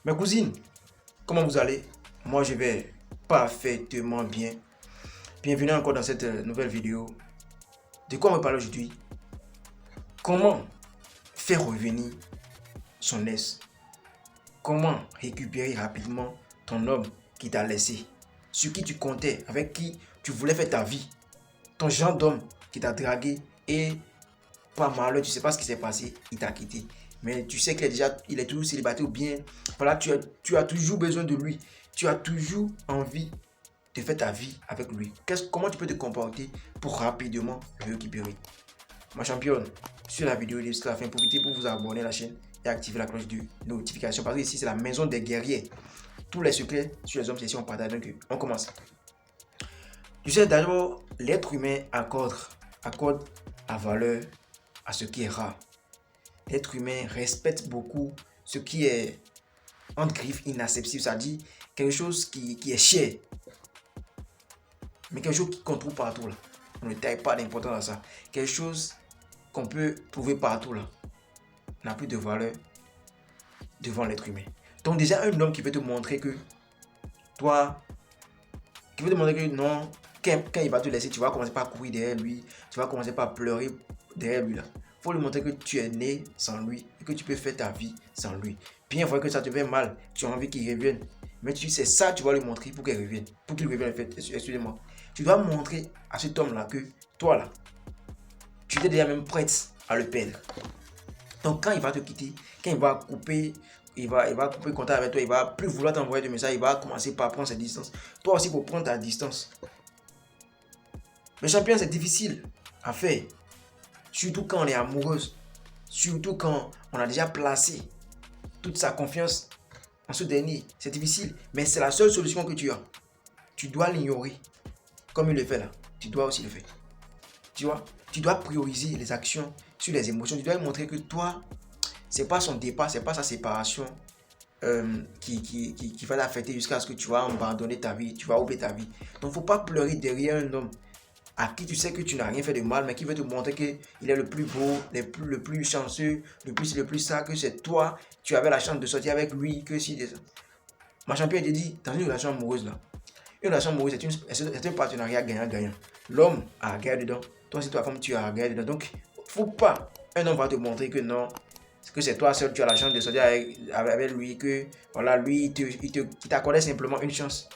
Mes cousines, comment vous allez? Moi, je vais parfaitement bien. Bienvenue encore dans cette nouvelle vidéo. De quoi on va parler aujourd'hui? Comment faire revenir son ex? Comment récupérer rapidement ton homme qui t'a laissé? Sur qui tu comptais, avec qui tu voulais faire ta vie? Ton genre d'homme qui t'a dragué et par malheur, tu sais pas ce qui s'est passé, il t'a quitté. Mais tu sais il est toujours célibataire ou bien, voilà, tu as toujours besoin de lui. Tu as toujours envie de faire ta vie avec lui. Comment tu peux te comporter pour rapidement le récupérer? Ma championne, sur la vidéo jusqu'à la fin, profitez pour vous abonner à la chaîne et activer la cloche de notification parce que ici c'est la maison des guerriers. Tous les secrets sur les hommes, c'est ici on partage. Donc on commence. Tu sais, d'abord, l'être humain accorde la valeur à ce qui est rare. L'être humain respecte beaucoup ce qui est entre griffes inaccessible, c'est-à-dire quelque chose qui est cher, mais quelque chose qu'on trouve partout là. On ne taille pas d'importance à ça. Quelque chose qu'on peut trouver partout là n'a plus de valeur devant l'être humain. Donc déjà un homme qui veut te montrer que toi, qui veut te montrer que non, quand il va te laisser, tu vas commencer par courir derrière lui, tu vas commencer par pleurer derrière lui là. Faut lui montrer que tu es né sans lui et que tu peux faire ta vie sans lui. Bien vrai que ça te fait mal, tu as envie qu'il revienne. Mais tu sais ça, tu vas lui montrer pour qu'il revienne. Pour qu'il revienne en fait, excusez-moi. Tu dois montrer à cet homme-là que toi là, tu es déjà même prête à le perdre. Donc quand il va te quitter, quand il va couper, il va couper contact avec toi, il va plus vouloir t'envoyer de messages, il va commencer par prendre ses distances. Toi aussi, pour prendre ta distance. Mais champion, c'est difficile à faire. Surtout quand on est amoureuse. Surtout quand on a déjà placé toute sa confiance en ce dernier. C'est difficile, mais c'est la seule solution que tu as. Tu dois l'ignorer. Comme il le fait là, tu dois aussi le faire. Tu vois, tu dois prioriser les actions sur les émotions. Tu dois lui montrer que toi, c'est pas son départ, c'est pas sa séparation qui va l'affecter jusqu'à ce que tu vas abandonner ta vie, tu vas oublier ta vie. Donc, faut pas pleurer derrière un homme à qui tu sais que tu n'as rien fait de mal, mais qui veut te montrer qu'il est le plus beau, le plus chanceux, le plus ça, que c'est toi, tu avais la chance de sortir avec lui, que si... Ma championne te dit, dans une relation amoureuse là, une relation amoureuse c'est un partenariat gagnant-gagnant. L'homme a gagné dedans, toi aussi toi femme tu as gagné dedans. Donc, faut pas, un homme va te montrer que non, que c'est toi seul, tu as la chance de sortir avec lui, que voilà, lui, il t'accordait simplement une chance.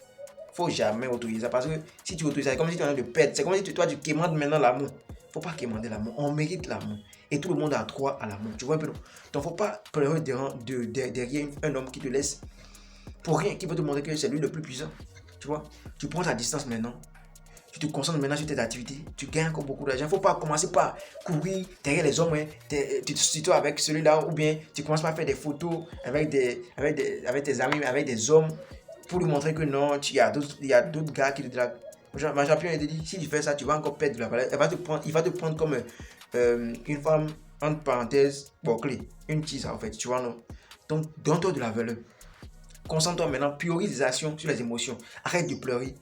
Faut jamais autoriser ça parce que si tu autorises ça, c'est comme si tu es en train de perdre. C'est comme si toi tu quémandes maintenant l'amour. Faut pas quémander l'amour. On mérite l'amour. Et tout le monde a droit à l'amour. Tu vois un peu? Donc faut pas pleurer derrière un homme qui te laisse pour rien, qui veut te montrer que c'est lui le plus puissant. Tu vois? Tu prends ta distance maintenant. Tu te concentres maintenant sur tes activités. Tu gagnes encore beaucoup d'argent. Faut pas commencer par courir derrière les hommes. Hein. Tu te situes avec celui-là ou bien tu commences par faire des photos avec tes amis, avec des hommes pour lui montrer que non, il y a d'autres gars qui te draguent. Ma championne, elle te dit, si tu fais ça, tu vas encore perdre de la valeur. Il va te prendre comme une femme, entre parenthèses, bouclée. Une tease en fait, tu vois, non? Donc, donne-toi de la valeur. Concentre-toi maintenant, priorise les actions sur les émotions. Arrête de pleurer.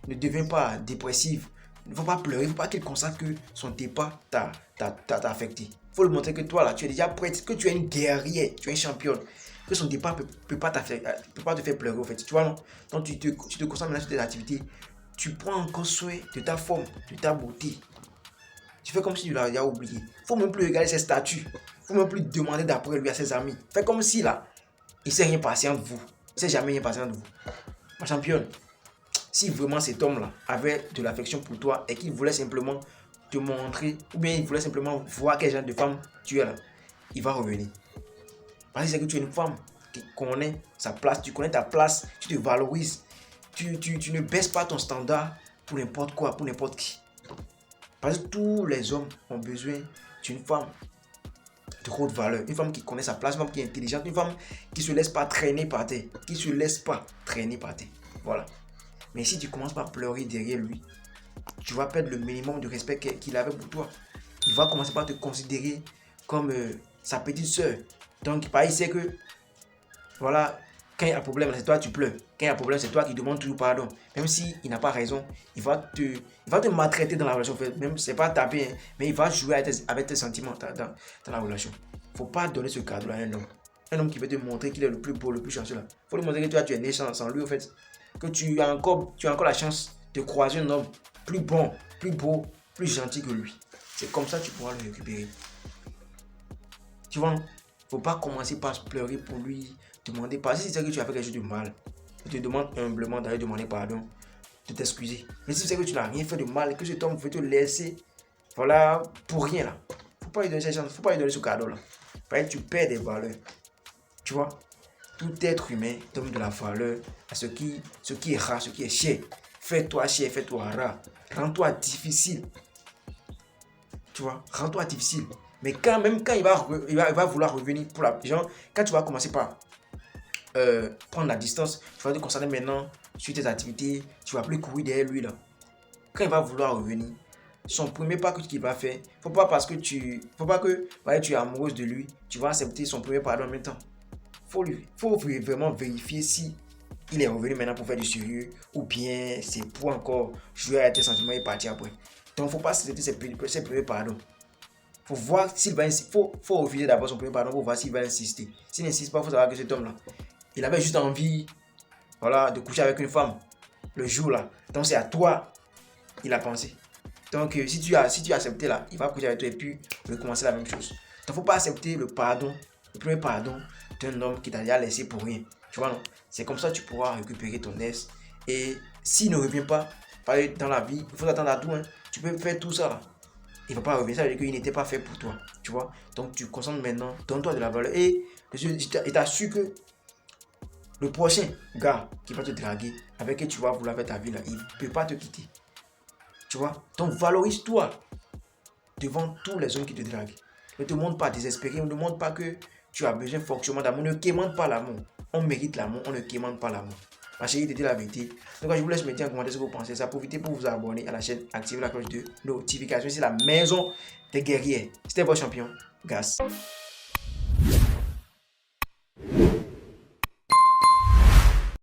Ne deviens pas dépressive. Il ne faut pas pleurer, il ne faut pas qu'il constate que son départ t'a affecté. Il faut lui montrer que toi, là, tu es déjà prête, que tu es une guerrière, tu es une championne. Que son départ ne peut pas te faire pleurer, en fait. Tu vois, non? Donc, tu te concentres maintenant sur tes activités. Tu prends encore soin de ta forme, de ta beauté. Tu fais comme si tu l'avais oublié. Il ne faut même plus regarder ses statuts. Il ne faut même plus demander d'après lui à ses amis. Fais comme si, là, il ne s'est rien passé entre vous. Il ne s'est jamais rien passé entre vous. Ma championne, si vraiment cet homme-là avait de l'affection pour toi et qu'il voulait simplement te montrer, ou bien il voulait simplement voir quel genre de femme tu es là, il va revenir. Parce que c'est que tu es une femme qui connaît sa place, tu connais ta place, tu te valorises, tu ne baisses pas ton standard pour n'importe quoi, pour n'importe qui. Parce que tous les hommes ont besoin d'une femme de haute valeur, une femme qui connaît sa place, une femme qui est intelligente, une femme qui ne se laisse pas traîner par terre, Voilà. Mais si tu commences par pleurer derrière lui, tu vas perdre le minimum de respect qu'il avait pour toi. Il va commencer par te considérer comme sa petite soeur. Donc, il sait que, voilà, quand il y a un problème, c'est toi qui pleures. Quand il y a un problème, c'est toi qui demandes toujours pardon. Même s'il n'a pas raison, il va te maltraiter dans la relation. Même c'est pas taper, hein, mais il va jouer avec tes sentiments dans la relation. Il ne faut pas donner ce cadeau à un homme. Un homme qui veut te montrer qu'il est le plus beau, le plus chanceux là. Il faut lui montrer que toi, tu es né sans lui, en fait. Que tu as encore la chance de croiser un homme plus bon, plus beau, plus gentil que lui. C'est comme ça que tu pourras le récupérer. Tu vois, faut pas commencer par pleurer pour lui, demander pardon. Si c'est que tu as fait quelque chose de mal, il te demande humblement d'aller demander pardon, de t'excuser. Mais si c'est que tu n'as rien fait de mal, que cet homme veut te laisser, voilà, pour rien là. Faut pas lui donner cette chance, faut pas lui donner ce cadeau là. Parce que tu perds des valeurs. Tu vois, tout être humain donne de la valeur à ce qui est rare, ce qui est cher. Fais-toi cher, fais-toi rare. Rends-toi difficile. Tu vois, rends-toi difficile. Mais même quand il va vouloir revenir pour la genre, quand tu vas commencer par prendre la distance, tu vas te concentrer maintenant sur tes activités, tu vas plus courir derrière lui là. Quand il va vouloir revenir, son premier pas qu'il va faire, faut pas que ouais, tu es amoureuse de lui, tu vas accepter son premier pardon en même temps. Faut vraiment vérifier si il est revenu maintenant pour faire du sérieux ou bien c'est pour encore jouer avec tes sentiments et partir après. Donc faut pas accepter ses premiers pardons. Faut voir s'il va insister. Faut refuser d'abord son premier pardon pour voir s'il va insister. S'il n'insiste pas, il faut savoir que cet homme là, il avait juste envie, voilà, de coucher avec une femme le jour là. Donc c'est à toi il a pensé. Donc si tu as accepté là, il va coucher avec toi et puis recommencer la même chose. Donc faut pas accepter le premier pardon d'un homme qui t'a déjà laissé pour rien. Tu vois non? C'est comme ça que tu pourras récupérer ton ex. Et s'il ne revient pas, dans la vie, il faut t'attendre à tout. Hein. Tu peux faire tout ça là. Il ne va pas revenir, ça veut dire qu'il n'était pas fait pour toi. Tu vois? Donc tu concentres maintenant, donne-toi de la valeur. Et je t'assure que le prochain gars qui va te draguer, avec qui tu vas vouloir faire ta vie là, il ne peut pas te quitter. Tu vois? Donc valorise-toi devant tous les hommes qui te draguent. Ne te montre pas désespéré, ne te montre pas que tu as besoin forcément d'amour. Ne quémande pas l'amour. On mérite l'amour, on ne quémande pas l'amour. Ma chérie, c'était la vérité. Donc, je vous laisse me dire en commentaire ce que vous pensez. Ça profitez pour vous abonner à la chaîne, activer la cloche de notification. C'est la maison des guerriers. C'était votre champion, Gas.